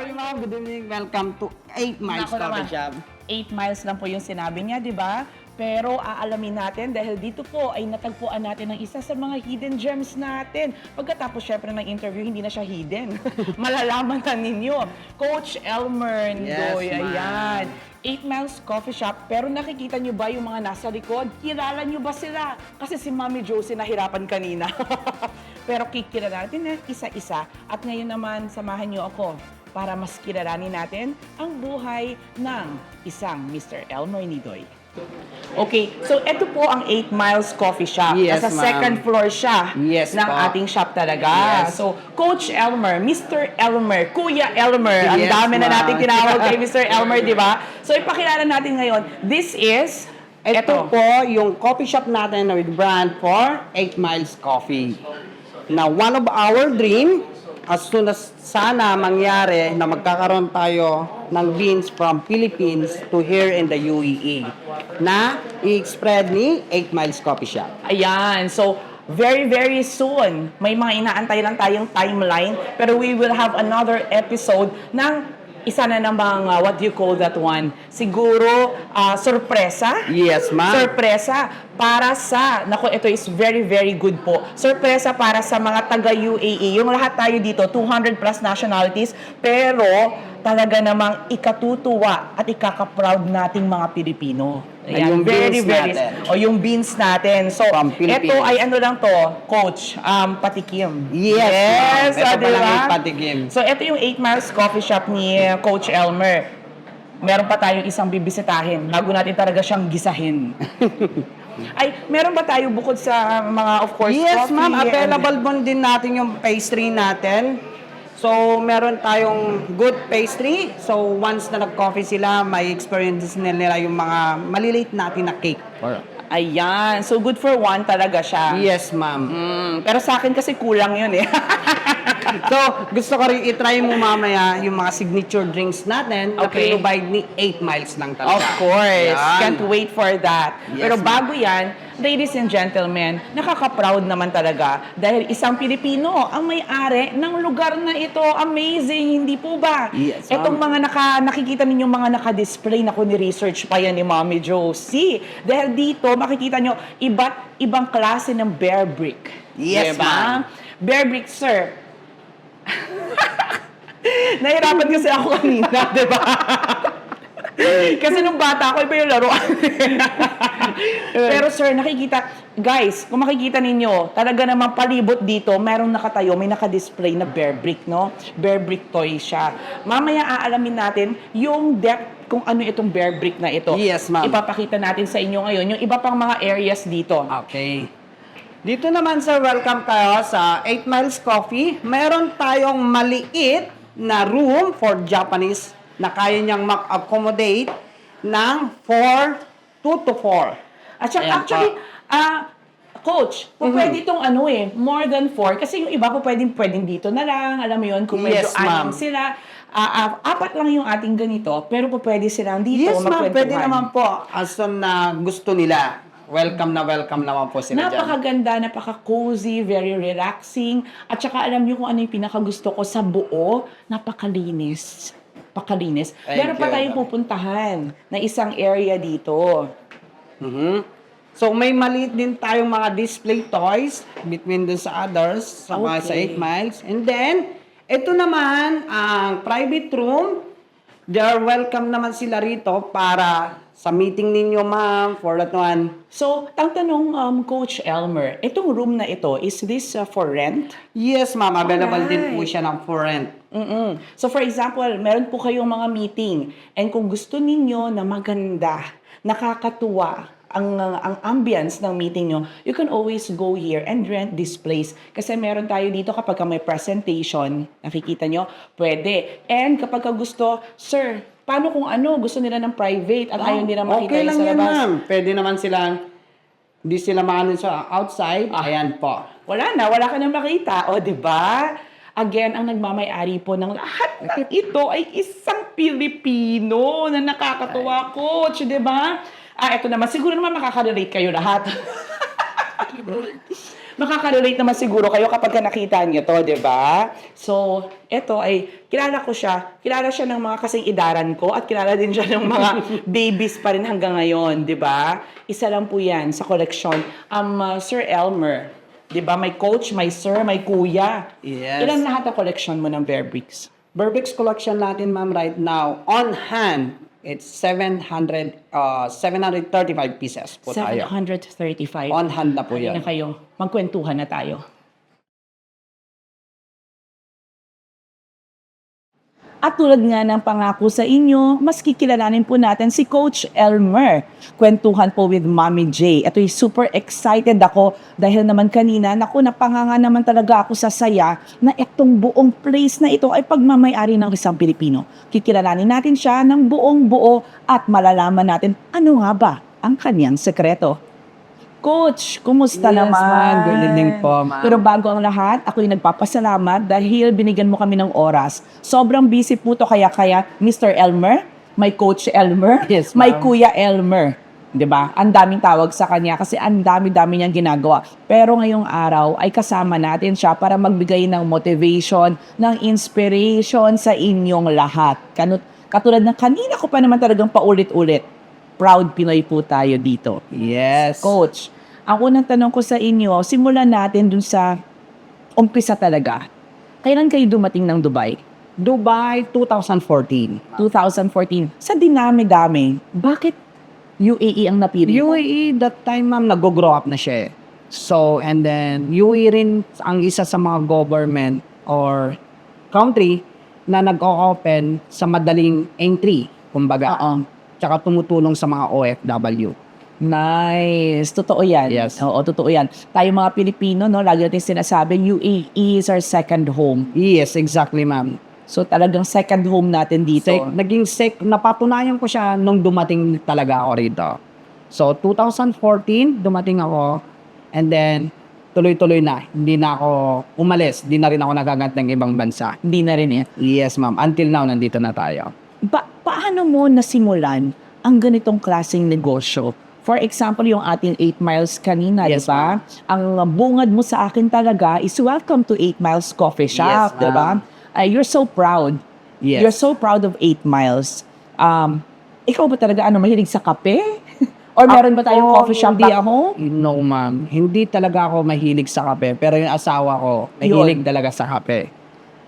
morning, ma'am. Good evening. Welcome to 8 Miles Naku naman, Coffee Shop. 8 miles lang po yung sinabi niya, di ba? Pero aalamin natin dahil dito po ay natagpuan natin ng isa sa mga hidden gems natin. Pagkatapos syempre ng interview, hindi na siya hidden. Malalaman na ninyo. Coach Elmer Ndoy, Yes, ma'am. ayan. 8 Miles Coffee Shop, pero nakikita nyo ba yung mga nasa likod? Kilala nyo ba sila? Kasi si Mami Josie nahirapan kanina. Pero kikilala natin na isa-isa. At ngayon naman, samahan nyo ako para mas kilalanin natin ang buhay ng isang Mr. Elmer Nidoy. Okay, so ito po ang 8 Miles Coffee Shop. Yes, Nasa ma'am. second floor siya Yes, ng po. ating shop talaga. Yes. So, Coach Elmer, Mr. Elmer, Kuya Elmer, ang Yes, dami na ma'am. natin tinawag kay Mr. Elmer, di ba? So, ipakilala natin ngayon, this is, Ito po yung coffee shop natin with brand for 8 Miles Coffee. Na one of our dream, as soon as sana mangyari na magkakaroon tayo ng beans from Philippines to here in the UAE na i-spread ni 8 Miles Coffee Shop. ayan, so, very, very soon, may mga inaantay lang tayong timeline, pero we will have another episode ng isa na namang, what do you call that one? Siguro, sorpresa? Yes, ma'am. Sorpresa para sa, naku, ito is very, very good po. Sorpresa para sa mga taga-UAE. Yung lahat tayo dito, 200 plus nationalities, pero talaga namang ikatutuwa at ikaka-proud nating mga Pilipino. Yung beans natin. O yung beans natin. So, From ito Philippines. ay ano lang to, Coach, patikim. Yes, ma'am. Ito di pa lang ba? yung patikim. So, ito yung 8 Miles Coffee Shop ni Coach Elmer. Meron pa tayong isang bibisitahin bago natin talaga siyang gisahin. Ay, meron ba tayo bukod sa mga, of course, Yes, coffee? ma'am. and- Available din natin yung pastry natin. So, meron tayong good pastry. So, once na nag-coffee sila, may experience nila yung mga maliliit natin na cake. Ayan. So, good for one talaga siya. Yes, ma'am. Pero sa akin kasi kulang yun eh. So, gusto ko rin i-try mo mamaya yung mga signature drinks natin na Okay. provide ni 8 Miles lang talaga. Of course. Yan. Can't wait for that. Yes, Pero ma'am. bago yan, ladies and gentlemen, nakaka-proud naman talaga dahil isang Pilipino ang may-ari ng lugar na ito. Amazing, hindi po ba? Yes, ma'am. Itong mga nakikita ninyo mga naka-display, ni-research pa yan ni Mommy Josie. Dahil dito, makikita nyo, iba't ibang klase ng bear brick. Yes, Diba? ma'am. Bear brick, sir. Nahirapan kasi ako kanina, di ba? Kasi nung bata ako, iba yung laruan. Pero sir, nakikita, guys, kung makikita ninyo, talaga naman palibot dito, merong nakatayo, may nakadisplay na bear brick, no? Bear brick toy siya. Mamaya aalamin natin yung depth kung ano itong bear brick na ito. Yes, ma'am. Ipapakita natin sa inyo ngayon yung iba pang mga areas dito. Okay. Dito naman, sir, welcome kayo sa 8 Miles Coffee. Meron tayong maliit na room for Japanese na kaya niyang mag-accommodate ng 2 to 4. At saka, Ayan actually, Coach, kung Mhm. pwede itong more than 4, kasi yung iba po pwedeng dito na lang, alam mo yun, kung medyo Yes, ma'am. anim sila, 4 lang yung ating ganito, pero po pwede silang dito, Yes, ma'am. Pwede magkwentuhan. naman po. As soon na gusto nila. Welcome naman po sila dyan. Napakaganda, napaka-cozy, very relaxing. At saka alam niyo kung ano yung pinakagusto ko sa buo, napakalinis. Pakalinis. Thank Meron pa you. tayong pupuntahan na isang area dito. Mhm. So, may maliit din tayong mga display toys between dun sa others, sa mga sa Okay. 8 Miles. And then, ito naman, ang private room. They are welcome naman sila rito para sa meeting ninyo, ma'am, for that one. So, ang tanong, Coach Elmer, itong room na ito, is this for rent? Yes, ma'am. Available din po Alright. siya ng for rent. So, for example, meron po kayong mga meeting, and kung gusto ninyo na maganda, nakakatuwa, ang ambience ng meeting nyo, you can always go here and rent this place. Kasi meron tayo dito kapag may presentation, nakikita nyo, pwede. And kapag gusto, sir, paano kung gusto nila ng private at ayaw nila makita Okay yung lang sa yan, labas? ma'am. Pwede naman silang, di sila maano sa outside. Ayan po. Wala ka nang makita. O, di ba? Again, ang nagmamay-ari po ng lahat ng ito ay isang Pilipino na nakakatuwa, Coach, di ba? Ito naman. Siguro naman makaka-relate kayo lahat. Makaka-relate naman siguro kayo kapag nakita niyo to, di ba? So, ito ay, kilala ko siya. Kilala siya ng mga kasing idaran ko at kilala din siya ng mga babies pa rin hanggang ngayon, di ba? Isa lang po yan sa koleksyon. Sir Elmer, di ba? May coach, may sir, may kuya. Yes. Ilan lahat ang koleksyon mo ng Bear Bricks? Burbeck's collection natin, ma'am, right now, on hand, it's 735 pieces po tayo. 735. On hand na po Halina yan. kayo. Magkwentuhan na tayo. At tulad nga ng pangako sa inyo, mas kikilalanin po natin si Coach Elmer. Kwentuhan po with Mommy J. Ito'y super excited ako dahil naman kanina, napanganga naman talaga ako sa saya na itong buong place na ito ay pagmamayari ng isang Pilipino. Kikilalanin natin siya ng buong buo at malalaman natin ano nga ba ang kanyang sekreto. Coach, kumusta Yes, naman? ma'am. Good evening po, ma'am. Pero bago ang lahat, ako'y nagpapasalamat dahil binigyan mo kami ng oras. Sobrang busy po to kaya Mr. Elmer, may Coach Elmer, Yes, may ma'am. Kuya Elmer. 'Di ba? Ang daming tawag sa kanya kasi ang dami-dami niyang ginagawa. Pero ngayong araw ay kasama natin siya para magbigay ng motivation, ng inspiration sa inyong lahat. Katulad ng kanina ko pa naman talagang paulit-ulit. Proud Pinoy po tayo dito. Yes. Coach, ang unang tanong ko sa inyo, simulan natin dun sa umpisa talaga. Kailan kayo dumating ng Dubai? Dubai, 2014. 2014. Sa dinami-dami, bakit UAE ang napili mo? UAE, that time, ma'am, nag-grow up na siya eh. So, and then, UAE rin ang isa sa mga government or country na nag-open sa madaling entry, kumbaga. Oo. Tsaka tumutulong sa mga OFW. Nice. Totoo yan. Yes. Oo, totoo yan. Tayo mga Pilipino, no, lagi natin sinasabi, UAE is our second home. Yes, exactly, ma'am. So talagang second home natin dito. Napatunayan ko siya nung dumating talaga ako rito. So, 2014, dumating ako. And then, tuloy-tuloy na. Hindi na ako umalis. Hindi na rin ako nagaganap ng ibang bansa. Hindi na rin eh. Yes, ma'am. Until now, nandito na tayo. Paano mo nasimulan ang ganitong klaseng negosyo? For example, yung ating 8 Miles kanina, Yes, di ba? Ang bungad mo sa akin talaga is welcome to 8 Miles Coffee Shop, Yes, di ba? You're so proud. Yes. You're so proud of 8 Miles. Ikaw ba talaga mahilig sa kape? Or meron ba tayong coffee shop hindi back home? No, ma'am. Hindi talaga ako mahilig sa kape. Pero yung asawa ko, mahilig talaga sa kape.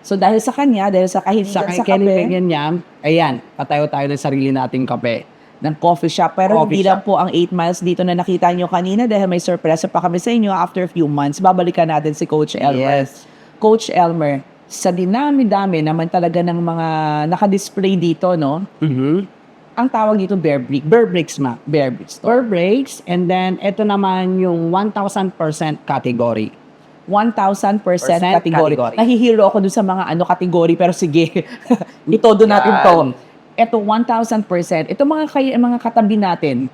So dahil sa kanya, dahil sa kahiligan sa kape, kaibigan niya, ayan, patayo tayo ng sarili nating kape. ng coffee shop. Pero Coffee hindi lang po ang 8 Miles dito na nakita nyo kanina dahil may surprise pa kami sa inyo after a few months. Babalikan natin si Coach Elmer. Yes. Coach Elmer, sa dinami-dami naman talaga ng mga nakadisplay dito, no? Ang tawag dito Bear Bricks. Bear Bricks, ma'am. Bear Bricks. Bear Bricks, and then ito naman yung 1,000% category. 1,000% category. category. Nahihilo ako dun sa mga category, pero sige, itodo natin to. Ito, 1,000%. Ito mga katabi natin.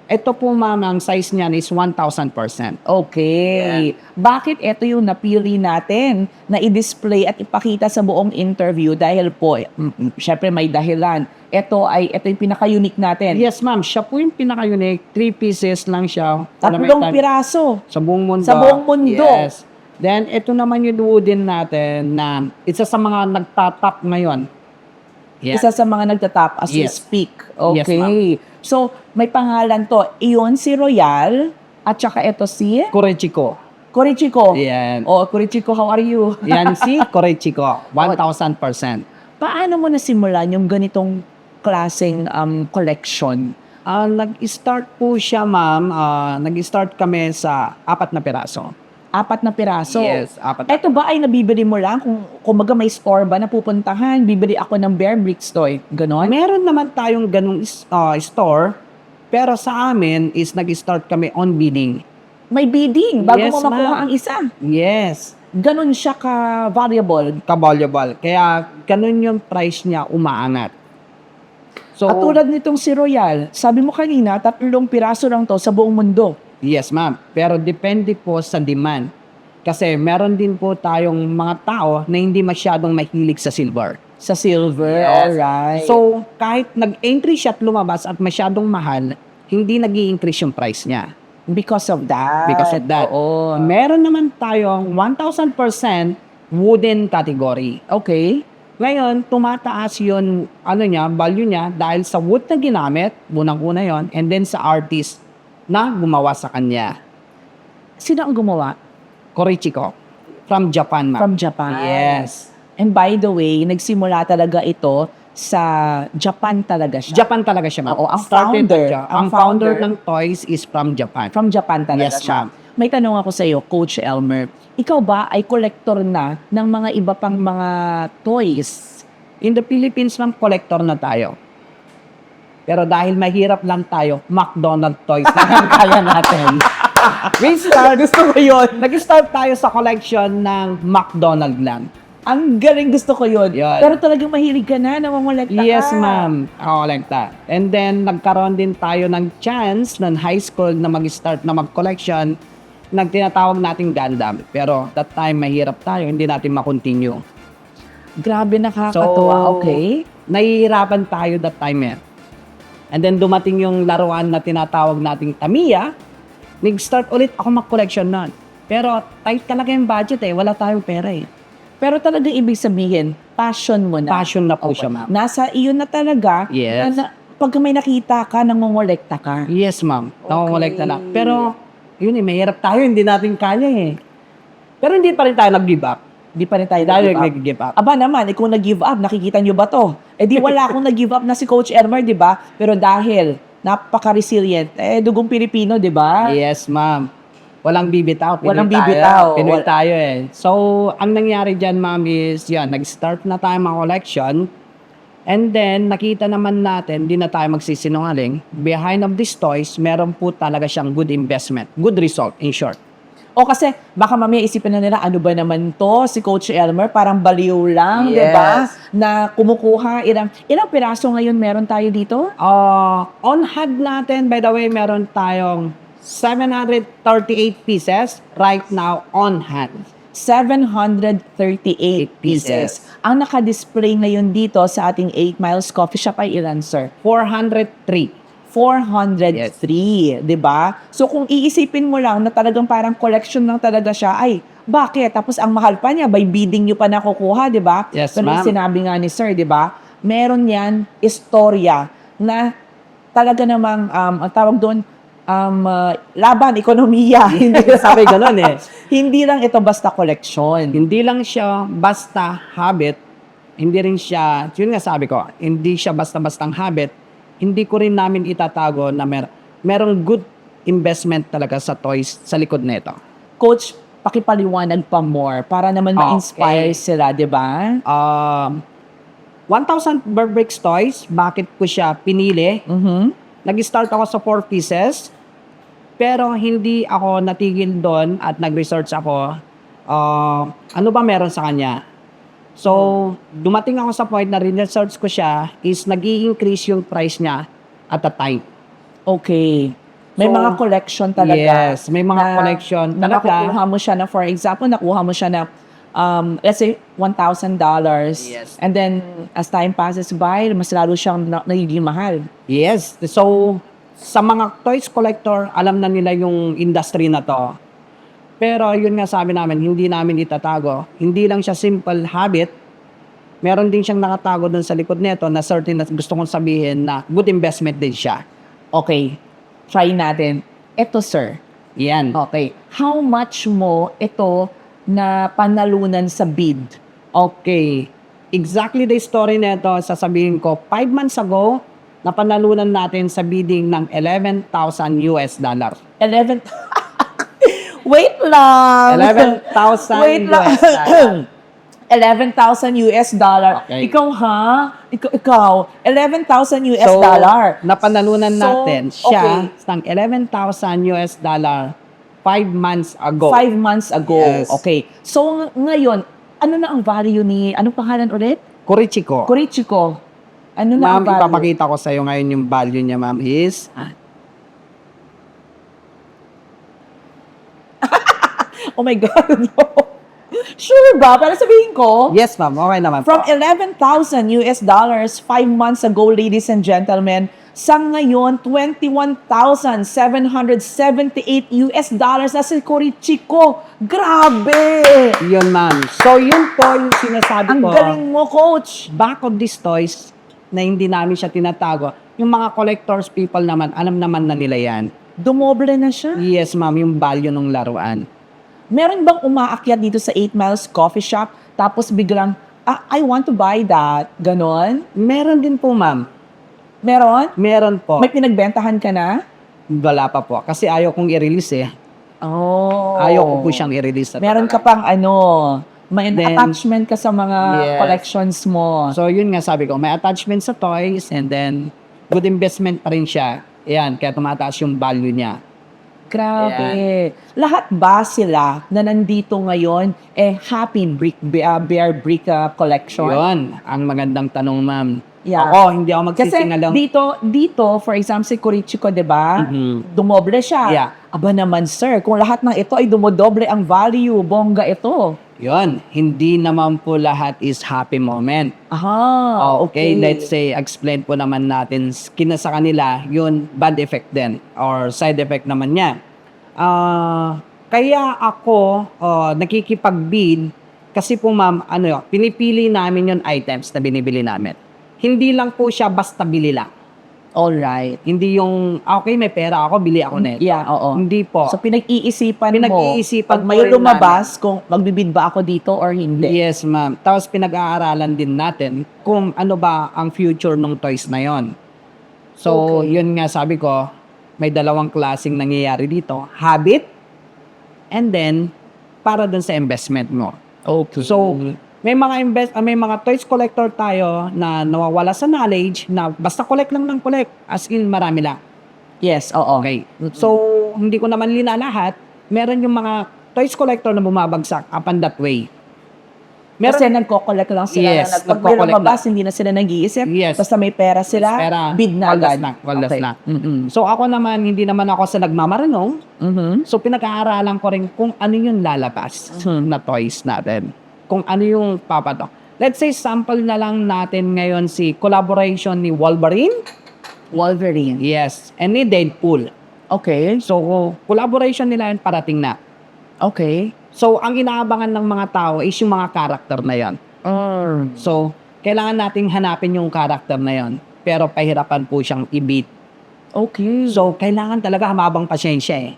Ito po, ma'am, ang size niyan is 1,000%. Okay. Bakit ito yung napili natin na i-display at ipakita sa buong interview? Dahil po, syempre may dahilan. Ito yung pinaka-unique natin. Yes, ma'am. Siya po yung pinaka-unique. 3 pieces lang siya. 3 piraso. Sa buong mundo. Sa buong mundo. Yes. Then, ito naman yung wooden natin na isa sa mga nagtatap ngayon. Yeah. Isa sa mga nagtatap as we Yes. speak. Yes, Okay. So, may pangalan to. Iyon si Royal at saka ito si Korechiko. Korichiko. Yan. Oh, Korichiko, how are you? Yan si Korechiko. 1,000%. Paano mo nasimulan yung ganitong klaseng collection? Nag-start po siya, ma'am. Nag-start kami sa 4 na piraso. 4 na piraso. Yes, 4 na. Ito ba ay nabibili mo lang? Kung maga may store ba na pupuntahan, bibili ako ng Bear Bricks toy. Ganon? Meron naman tayong ganung store, pero sa amin is nag-start kami on bidding. May bidding bago Yes, mo makuha ma'am. ang isa. Yes. Ganon siya ka-variable. Ka-valuable. Kaya ganun yung price niya umaangat. So, At tulad nitong si Royal, sabi mo kanina, 3 piraso lang to sa buong mundo. yes, ma'am. Pero depende po sa demand. Kasi meron din po tayong mga tao na hindi masyadong mahilig sa silver. Sa silver, Yes. alright. So, kahit nag-entry siya at lumabas at masyadong mahal, hindi nag increase yung price niya. Because of that. Because of that. Oo. Meron naman tayong 1,000% wooden category. Okay. Ngayon, tumataas yun, value niya dahil sa wood na ginamit, unang-una yon, and then sa artist na gumawa sa kanya. Sino ang gumawa? Korichiko. From Japan, ma'am. From Japan. Yes. And by the way, nagsimula talaga ito sa Japan talaga siya. Japan talaga siya, ma'am. Oo, ang Started founder. siya. Ang Ang founder founder ng toys is from Japan. From Japan talaga Yes, siya. ma'am. May tanong ako sa iyo, Coach Elmer. Ikaw ba ay collector na ng mga iba pang mga toys? In the Philippines, ma'am, collector na tayo. Pero dahil mahirap lang tayo, McDonald's toys lang ang kaya natin. Gusto ko yun. Nag-start tayo sa collection ng McDonald's lang. Ang galing, gusto ko yun. Yun. Pero talagang mahilig ka na, namamolekta ka. Yes, ma'am. Ako like that. And then, nagkaroon din tayo ng chance ng high school na mag-start na mag-collection ng tinatawag nating Gundam. Pero that time, mahirap tayo. Hindi natin makontinue. Grabe, nakakatuwa. Okay. Nahihirapan tayo that time eh. And then, dumating yung laruan na tinatawag nating Tamiya. Nag-start ulit ako mag-collection nun. Pero tight talaga yung budget eh. Wala tayong pera eh. Pero talagang ibig sabihin, passion mo na. Passion na po siya, ma'am. Nasa iyo na talaga. Yes. Pag may nakita ka, nangongolekta ka. Yes, ma'am. Nakongolekta na. Pero, yun eh, mahirap tayo. Hindi natin kaya eh. Pero hindi pa rin tayo nag-give up. Di pa rin tayo Dahil nag-give up. nag-give up. Aba naman, kung nag-give up, nakikita nyo ba to? Eh di wala akong nag-give up na si Coach Elmer, di ba? Pero dahil napaka-resilient, dugong Pilipino, di ba? Yes, ma'am. Walang bibitaw. Pinoy Walang tayo. bibitaw. Pinoy tayo eh. So, ang nangyari dyan, ma'am, is yan, nag-start na tayo mga collection. And then, nakita naman natin, hindi na tayo magsisinungaling. Behind of these toys, meron po talaga siyang good investment. Good result, in short. O kasi, baka mamaya isipin na nila, ano ba naman to, si Coach Elmer, parang baliw lang, di ba? Yes. Na kumukuha, ilang piraso ngayon meron tayo dito? On hand natin, by the way, meron tayong 738 pieces right now on hand. 738 pieces. Ang naka-display ngayon dito sa ating 8 Miles Coffee Shop ay ilan, sir? 403. 403, di ba? So kung iisipin mo lang na talagang parang collection lang talaga siya, ay, bakit? Tapos ang mahal pa niya, by bidding nyo pa nakukuha, di ba? Yes, Pero ma'am. sinabi nga ni sir, di ba? Meron yan, istorya, na talaga namang, ang tawag doon, laban, ekonomiya. Hindi Sabi ganun eh. Hindi lang ito basta collection. Hindi lang siya basta habit, hindi rin siya, yun nga sabi ko, hindi siya basta-bastang habit, hindi ko rin namin itatago na merong good investment talaga sa toys sa likod nito. Coach, pakipaliwanag pa more para naman ma-inspire sila, di ba? 1,000 Burberry's toys, bakit ko siya pinili? Nag-start ako sa 4 pieces, pero hindi ako natigil doon at nag-research ako, ano ba meron sa kanya? So, dumating ako sa point na rin-research ko siya is nag-i-increase yung price niya at the time. Okay. May So, mga collection talaga. Yes, may mga collection na talaga. nakukuha mo siya na, for example, nakuha mo siya na, let's say, $1,000. Yes. And then, as time passes by, mas lalo siyang nagiging mahal. Yes. So, sa mga toys collector, alam na nila yung industry na to. Pero yun nga sabi namin, hindi namin itatago. Hindi lang siya simple habit. Meron din siyang nakatago dun sa likod nito na certain na gusto kong sabihin na good investment din siya. Okay. Try natin. Ito, sir. Yan. Okay. How much mo ito na panalunan sa bid? Okay. Exactly the story nito, sasabihin ko, 5 months ago, napanalunan natin sa bidding ng $11,000 US. 11... Wait lang. 11,000 Wait lang. US dollar. 11,000 US dollar. Okay. Ikaw ha? Ikaw. 11,000 US dollar. Napanalunan So, natin siya okay. ng $11,000 US 5 months ago. 5 months ago. Yes. Okay. So, ngayon, ano na ang value ni, anong pangalan ulit? Korichiko. Korichiko. Ano na Ma'am, ang value? ipapakita ko sa iyo ngayon yung value niya, ma'am, is... Oh my God. No. Sure ba? Pero sabihin ko, Yes, ma'am. Okay naman from po. 11,000 US dollars 5 months ago, ladies and gentlemen, Sa ngayon, $21,778 na si Corichico. Grabe! Yun, ma'am. So, yun po yung sinasabi Ang ko. galing mo, Coach. Back of these toys na hindi namin siya tinatago, yung mga collectors people naman, alam naman na nila yan. Dumoble na siya. Yes, ma'am, yung value ng laruan. Meron bang umaakyat dito sa 8 Miles Coffee Shop tapos biglang, I want to buy that? Ganon? Meron din po, ma'am. Meron? Meron po. May pinagbentahan ka na? Wala pa po. Kasi ayaw kong i-release eh. Oh. Ayaw ko po siyang i-release. Meron ka pang may Then, attachment ka sa mga yes. collections mo. So, yun nga sabi ko, may attachment sa toys and then good investment pa rin siya. Yan, kaya tumataas yung value niya. Grabe. Lahat ba sila na nandito ngayon happy Bear Brick collection? Yun, ang magandang tanong, ma'am. Yeah. Ako, hindi ako Kasi magsisingalang. dito, for example, si Corichico, di ba? Dumoble siya. Yeah. Aba naman, sir, kung lahat ng ito ay dumodoble ang value, bongga ito. Yun, hindi naman po lahat is happy moment. Aha, Okay, let's say, explain po naman natin sa kanila, yun, bad effect din or side effect naman niya. Kaya ako nakikipag-bid kasi po ma'am, pinipili namin yung items na binibili namin. Hindi lang po siya basta bili lang. Alright. Hindi yung, okay, may pera ako, bili ako nito. Yeah, oo. Hindi po. So, pinag-iisipan mo, Pinag-iisipan pag may po rin lumabas, kung magbibid ba ako dito or hindi. Yes, ma'am. Tapos pinag-aaralan din natin kung ano ba ang future ng toys na yon. So, yun nga sabi ko, may dalawang klaseng nangyayari dito. Habit, and then, para dun sa investment mo. Okay. So, may mga toys collector tayo na nawawala sa knowledge na basta collect lang ng collect. As in, marami lang. Yes, oo. Okay. So, hindi ko naman linalahat. Meron yung mga toys collector na bumabagsak upon that way. Kasi nagko-collect lang sila. Yes, Pag may nagko-collect lumabas, hindi na sila nag-iisip. Yes. Basta may pera sila, bid na agad. Walas Okay. na. So, ako naman, hindi naman ako sa nagmamaranong. Mhm. So, pinag-aaralan ko rin kung ano yung lalabas na toys natin. Kung ano yung papatok. Let's say, sample na lang natin ngayon si collaboration ni Wolverine. Wolverine. Yes. And ni Deadpool. Okay. So, collaboration nila yun parating na. Okay. So, ang inaabangan ng mga tao is yung mga karakter na yan. So, kailangan nating hanapin yung karakter na yan. Pero pahirapan po siyang i-beat. Okay. So, kailangan talaga hamabang pasyensya eh.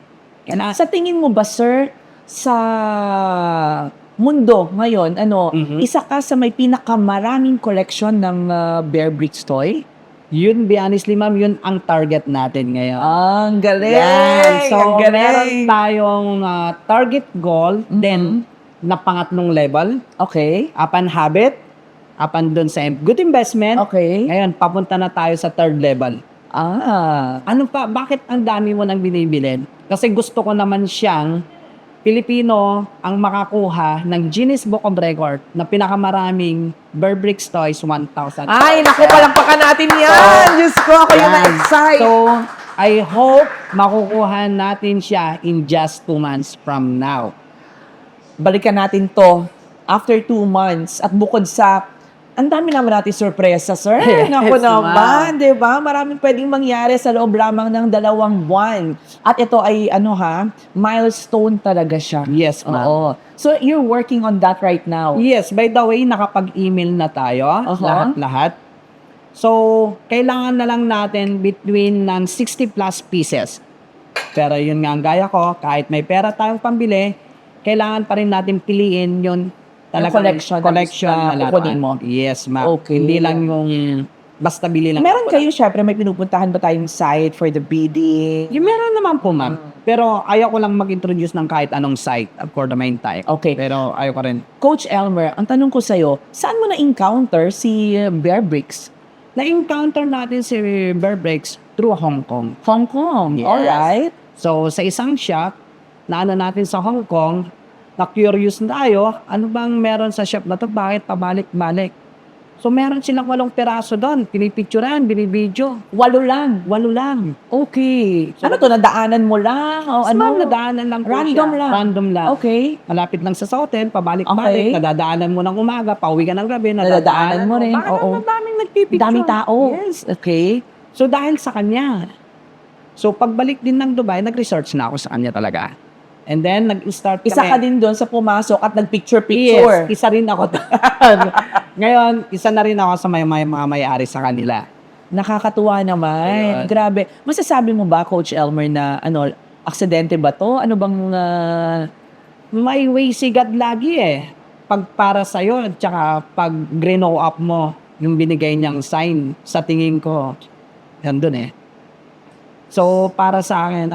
Sa tingin mo ba, sir, sa mundo ngayon, isa ka sa may pinakamaraming collection ng Bear Bricks toy? Yun, be honestly, ma'am, yun ang target natin ngayon. Ang galing! Yan. So, ang galing! meron tayong target goal, then, na pangatlong level, Okay. upon habit, upon dun sa good investment. Okay. Ngayon, papunta na tayo sa third level. Ano pa, bakit ang dami mo nang binibilin? Kasi gusto ko naman siyang Pilipino ang makakuha ng Guinness Book of Record na pinakamaraming Bear Bricks toys, 1,000. Ay, naku, palampakan natin yan! Diyos ko, ako yung Yan. na-excite! So, I hope makukuha natin siya in just 2 months from now. Balikan natin to after 2 months at bukod sa ang dami naman natin sorpresa, sir. Yes, Naku ma'am. naman, di ba? Maraming pwedeng mangyari sa loob lamang ng 2 buwan. At ito ay, milestone talaga siya. Yes, ma'am. Oo. So, you're working on that right now? Yes, by the way, nakapag-email na tayo, lahat-lahat. So, kailangan na lang natin between ng 60 plus pieces. Pero yun nga ang gaya ko, kahit may pera tayong pambili, kailangan pa rin natin piliin yun talagang collection na kukunin mo. Yes, ma'am. Okay. Hindi lang yung basta bili lang. Meron kayo, syempre, may pinupuntahan ba tayong site for the bidding? Yung meron naman po, ma'am. Pero ayaw ko lang mag-introduce ng kahit anong site for the meantime. Okay. Pero ayaw ko rin. Coach Elmer, ang tanong ko sa'yo, saan mo na-encounter si Bear Bricks? Na-encounter natin si Bear Bricks through Hong Kong. Hong Kong. Yes. Alright. So, sa isang shop, na natin sa Hong Kong, na-curious na tayo, ano bang meron sa shop na to? Bakit pabalik-balik? So, meron silang 8 piraso doon. Pinipicturean, binibidyo. 8 lang. 8 lang. Okay. Ano to, nadaanan mo lang? O Ano? Nadaanan lang po Random siya. lang. Random lang. Okay. Malapit lang sa hotel, pabalik-balik. Okay. Nadadaanan mo ng umaga, pauwi ka ng gabi. Nadadaanan mo rin. Bakit Oo. ang daming nagpipicture? Daming tao. Yes. Okay. So dahil sa kanya. So pagbalik din ng Dubai, nag-research na ako sa kanya talaga. And then nag-start Isa ka din doon sa pumasok at nag-picture-picture. Yes, isa rin ako. Ngayon, isa na rin ako sa mga may-ari sa kanila. Nakakatuwa naman. Ayun. Grabe. Masasabi mo ba, Coach Elmer, na aksidente ba to? Ano bang... May way si God lagi Pag para sa'yo, at saka pag grino up mo, yung binigay niyang sign, sa tingin ko, nandun So, para sa akin,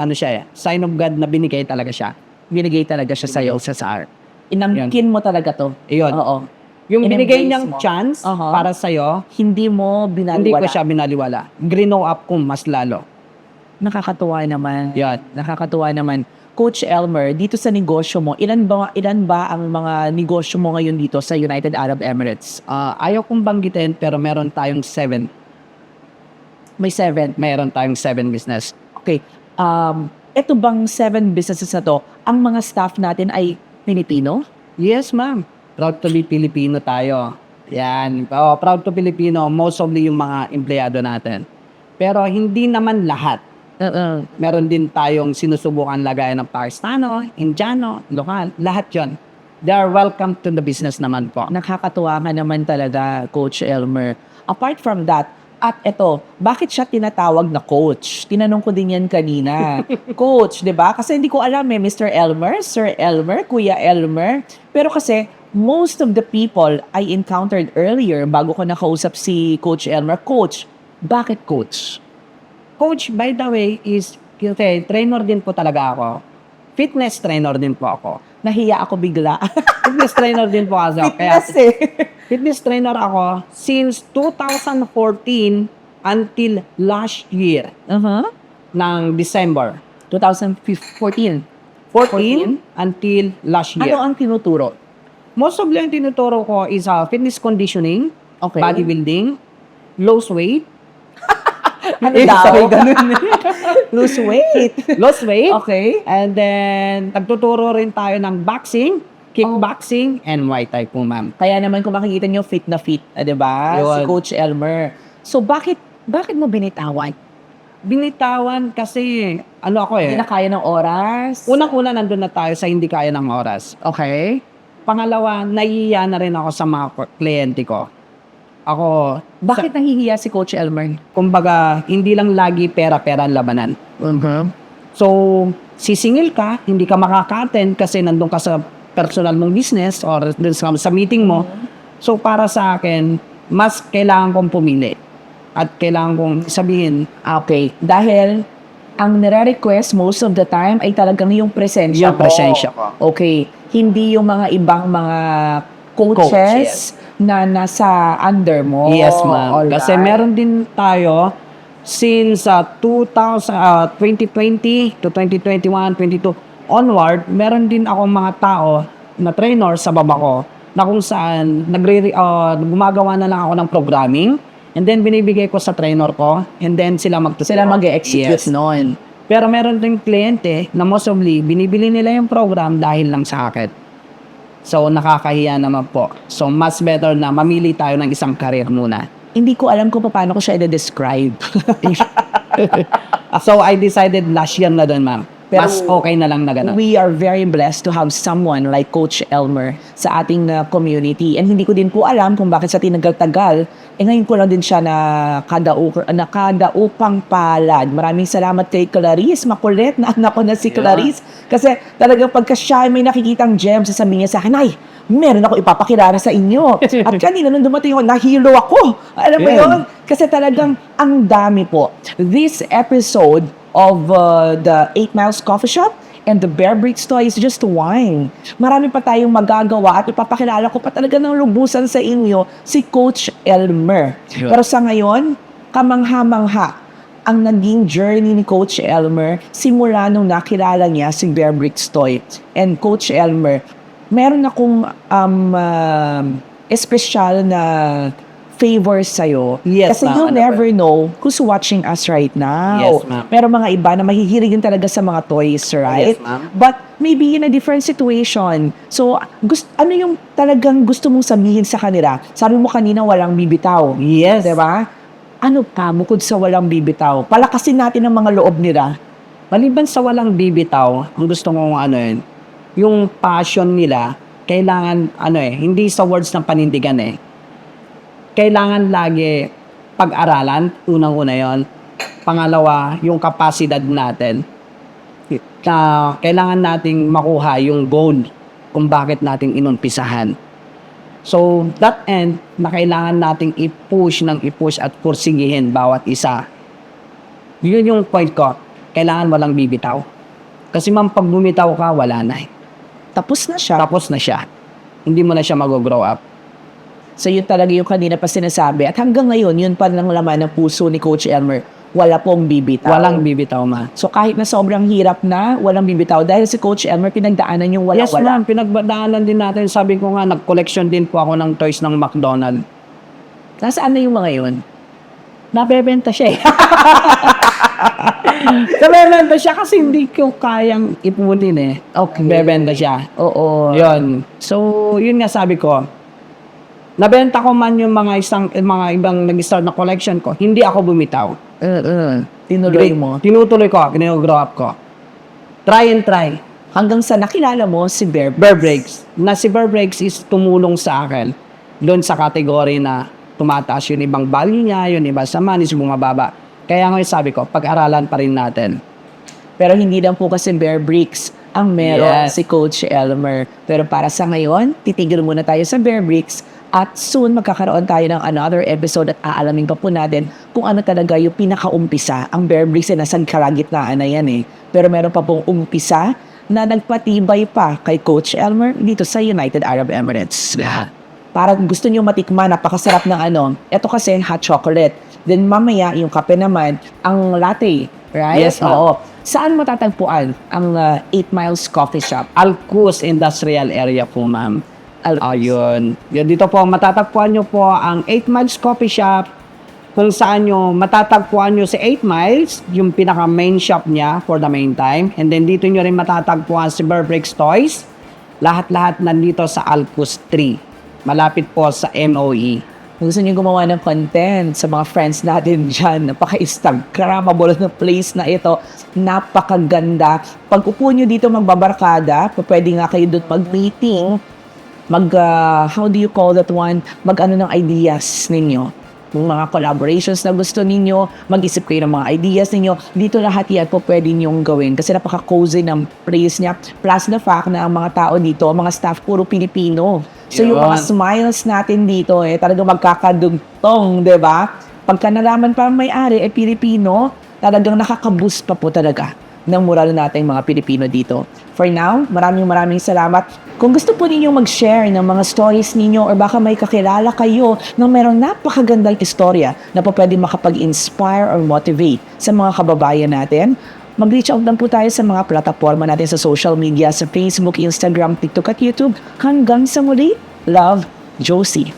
sign of God na binigay talaga siya. Binigay talaga siya sa'yo, sa akin. Inamkin mo talaga to. Iyon. Oo. Yung binigay In-embrace niyang mo. chance Uh-huh. para sa'yo, Hindi mo binaliwala. hindi ko siya binaliwala. Grino up ko mas lalo. Nakakatuwa naman. Yan. Nakakatuwa naman. Coach Elmer, dito sa negosyo mo, ilan ba ang mga negosyo mo ngayon dito sa United Arab Emirates? Ayaw kong banggitin, pero meron tayong 7. May 7. Meron tayong 7 business. Okay. Ito bang 7 businesses na to, ang mga staff natin ay Pilipino? Yes, ma'am. Proud to be Filipino tayo. Yan. Proud to Filipino. Mostly yung mga empleyado natin. Pero hindi naman lahat. Meron din tayong sinusubukan lagayan ng Pakistano, Indiano, lokal. Lahat yon. They are welcome to the business naman po. Nakakatuwa ka naman talaga, Coach Elmer. Apart from that, at eto, bakit siya tinatawag na coach? Tinanong ko din yan kanina. Coach, di ba? Kasi hindi ko alam Mr. Elmer, Sir Elmer, Kuya Elmer. Pero kasi, most of the people I encountered earlier bago ko nakausap si Coach Elmer, Coach, bakit coach? Coach, by the way, is trainer din po talaga ako. Fitness trainer din po ako. Nahiya ako bigla. Fitness trainer din po ako. Fitness Fitness trainer ako since 2014 until last year Uh-huh. ng December. 2014. 14 until last year. Ano ang tinuturo? Most of yung tinuturo ko is fitness conditioning, Okay. bodybuilding, lose weight. Ano daw? Sorry, ganun. Lose weight. Lose weight. Okay. And then, nagtuturo rin tayo ng boxing, kickboxing, and Muay Thai po, ma'am. Kaya naman kung makikita nyo, fit na fit, di ba? Si Yun. Coach Elmer. So, bakit mo binitawan? Binitawan kasi, Hindi na kaya ng oras? Unang-una, nandun na tayo sa hindi kaya ng oras. Okay. Pangalawa, nahihiya na rin ako sa mga kliyente ko. Ako, Bakit nahihiya si Coach Elmer? kumbaga, hindi lang lagi pera-pera ang labanan. So, sisingil ka, hindi ka makaka-attend kasi nandun ka sa personal mong business or dun sa meeting mo. So, para sa akin, mas kailangan kong pumili. At kailangan kong sabihin, Okay. Dahil, ang nire-request most of the time ay talagang yung presensya Yung presensya ko. Okay. Hindi yung mga ibang mga coaches na nasa under mo. yes, ma'am. Alright. Kasi meron din tayo since 2020 to 2021, 22 onward, meron din ako mga tao na trainer sa baba ko na kung saan gumagawa na lang ako ng programming and then binibigay ko sa trainer ko and then sila Sila mag-execute Yes. noon. Pero meron din kliyente na mostly binibili nila yung program dahil lang sa akin. So, nakakahiya naman po. So, mas better na mamili tayo ng isang career muna. Hindi ko alam kung paano ko siya i-describe. So, I decided last year na doon, ma'am. Pero Mas okay na lang na gano'n. We are very blessed to have someone like Coach Elmer sa ating community. And hindi ko din po alam kung bakit sa tinagal-tagal, ngayon ko lang din siya nakadaupang palad. Maraming salamat kay Clarice. Makulit na anak ko na si Clarice. Kasi talagang pagka siya may nakikitang gem, sasabihin niya sa akin, ay, meron ako ipapakilala sa inyo. At kanina nung dumating ako, nahilo ako. Alam mo Yeah. yun? Kasi talagang ang dami po. This episode of the 8 Miles Coffee Shop and the Bear Bricks Toy is just wine. Marami pa tayong magagawa at ipapakilala ko pa talaga ng lubusan sa inyo si Coach Elmer. Sure. Pero sa ngayon, kamangha-mangha ang naging journey ni Coach Elmer simula nung nakilala niya si Bear Bricks Toy. And Coach Elmer, meron akong espesyal na favor sa'yo. Yes, Kasi ma'am. you'll Ano never know who's watching us right now. Yes, ma'am. Pero mga iba na mahihilig din talaga sa mga toys, right? Yes, ma'am. But maybe in a different situation. So, ano yung talagang gusto mong sabihin sa kanila? Sabi mo kanina walang bibitaw. Yes. Diba? Ano pa bukod sa walang bibitaw? Palakasin natin ang mga loob nila. Maliban sa walang bibitaw, ang gusto kong ano yun, yung passion nila, kailangan, hindi sa words ng panindigan kailangan lagi pag-aralan, unang-una yon. Pangalawa, yung kapasidad natin. Kailangan nating makuha yung goal kung bakit natin inumpisahan. So, that end, na kailangan nating i-push at pursigihin bawat isa. Yun yung point ko. Kailangan walang bibitaw. Kasi pag bumitaw ka, wala na Tapos na siya. Tapos na siya. Hindi mo na siya mag-grow up. So yun talaga yung kanina pa sinasabi. At hanggang ngayon, yun pa lang laman ng puso ni Coach Elmer. Wala pong bibitaw. Walang bibitaw, ma. So kahit na sobrang hirap na, walang bibitaw. Dahil si Coach Elmer, pinagdaanan yung wala-wala. Yes, ma'am. Pinagbadaanan din natin. Sabi ko nga, nag-collection din po ako ng toys ng McDonald's. Nasaan na yung mga yun? Nabebenta siya Nabebenta siya kasi hindi ko kayang ipunin Okay. Bebenta siya. Oo. Yun. So, yun nga sabi ko. Nabenta ko man yung mga ibang nag-start na collection ko, hindi ako bumitaw. Tinuloy mo. Tinutuloy ko, grow up ko. Try and try. Hanggang sa nakilala mo si Bear Breaks. Na si Bear Breaks is tumulong sa akin doon sa category na tumataas yung ibang value niya, yung iba sa manis, bumababa. Kaya ngayon sabi ko, pag-aralan pa rin natin. Pero hindi lang po kasi Bear Bricks ang meron Yes. si Coach Elmer. Pero para sa ngayon, titigil muna tayo sa Bear Bricks at soon magkakaroon tayo ng another episode at aalamin pa po natin kung ano talaga yung pinakaumpisa. Ang Bear Bricks ay nasa kalagitnaan na yan Pero meron pa pong umpisa na nagpatibay pa kay Coach Elmer dito sa United Arab Emirates. Parang gusto nyo matikman, napakasarap ng Ito kasi hot chocolate. Then mamaya, yung kape naman, ang latte. Right? Yes, ma'am. Oo. Saan matatagpuan ang 8 Miles Coffee Shop? Alcus Industrial Area po, ma'am. Ayun. Yun, dito po, matatagpuan nyo po ang 8 Miles Coffee Shop. Kung saan nyo matatagpuan nyo si 8 Miles, yung pinaka-main shop niya for the main time. And then dito nyo rin matatagpuan si Bear Breaks Toys. Lahat-lahat nandito sa Alcus 3. Malapit po sa MOE. Kung gusto niyo gumawa ng content sa mga friends natin dyan, napaka-instagrammable na place na ito. Napakaganda. Pag upo nyo dito magbabarkada, pwede nga kayo doon mag-meeting, how do you call that one? Mag-ano ng ideas ninyo. Kung mga collaborations na gusto ninyo, mag-isip kayo ng mga ideas ninyo. Dito lahat yan po pwede nyong gawin kasi napaka-cozy ng place niya. Plus the fact na ang mga tao dito, mga staff, puro Pilipino. So yung mga smiles natin dito talagang magkakadugtong, di ba? Pagka nalaman pa ang may-ari Pilipino, talagang nakaka-boost pa po talaga ng moral nating mga Pilipino dito. For now, maraming salamat. Kung gusto po ninyong mag-share ng mga stories ninyo or baka may kakilala kayo na mayroong napakagandang istorya na po pwede makapag-inspire or motivate sa mga kababayan natin, mag-reach out lang po tayo sa mga plataforma natin sa social media, sa Facebook, Instagram, TikTok at YouTube. Hanggang sa muli, love, Josie.